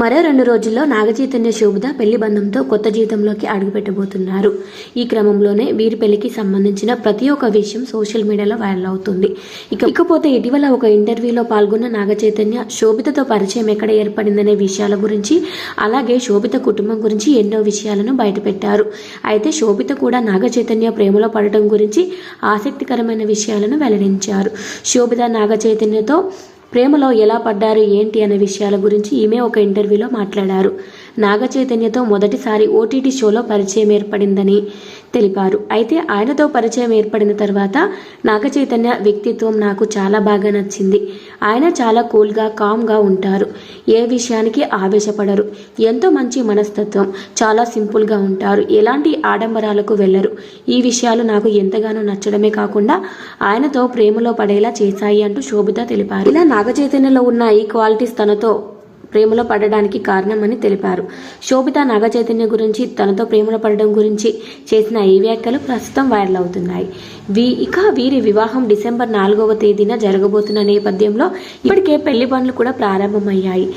మరో 2 రోజుల్లో నాగచైతన్య శోభిత పెళ్లి బంధంతో కొత్త జీవితంలోకి అడుగుపెట్టబోతున్నారు. ఈ క్రమంలోనే వీరి పెళ్లికి సంబంధించిన ప్రతి ఒక్క విషయం సోషల్ మీడియాలో వైరల్ అవుతుంది. ఇకపోతే ఇటీవల ఒక ఇంటర్వ్యూలో పాల్గొన్న నాగచైతన్య శోభితతో పరిచయం ఎక్కడ ఏర్పడిందనే విషయాల గురించి, అలాగే శోభిత కుటుంబం గురించి ఎన్నో విషయాలను బయటపెట్టారు. అయితే శోభిత కూడా నాగచైతన్య ప్రేమలో పడటం గురించి ఆసక్తికరమైన విషయాలను వెల్లడించారు. శోభిత నాగచైతన్యతో ప్రేమలో ఎలా పడ్డారు ఏంటి అనే విషయాల గురించి ఈమె ఒక ఇంటర్వ్యూలో మాట్లాడారు. నాగచైతన్యతో మొదటిసారి ఓటీటీ షోలో పరిచయం ఏర్పడిందని తెలిపారు. అయితే ఆయనతో పరిచయం ఏర్పడిన తర్వాత నాగచైతన్య వ్యక్తిత్వం నాకు చాలా బాగా నచ్చింది. ఆయన చాలా కూల్గా, కామ్గా ఉంటారు. ఏ విషయానికి ఆవేశపడరు. ఎంతో మంచి మనస్తత్వం. చాలా సింపుల్గా ఉంటారు. ఎలాంటి ఆడంబరాలకు వెళ్ళరు. ఈ విషయాలు నాకు ఎంతగానో నచ్చడమే కాకుండా ఆయనతో ప్రేమలో పడేలా చేశాయి అంటూ శోభిత తెలిపారు. ఇలా నాగచైతన్యలో ఉన్న ఈ క్వాలిటీస్ తనతో ప్రేమలో పడడానికి కారణమని తెలిపారు. శోభిత నాగచైతన్య గురించి, తనతో ప్రేమలో పడడం గురించి చేసిన ఈ వ్యాఖ్యలు ప్రస్తుతం వైరల్ అవుతున్నాయి. వీరి వివాహం డిసెంబర్ 4వ తేదీన జరగబోతున్న నేపథ్యంలో ఇప్పటికే పెళ్లి పనులు కూడా ప్రారంభమయ్యాయి.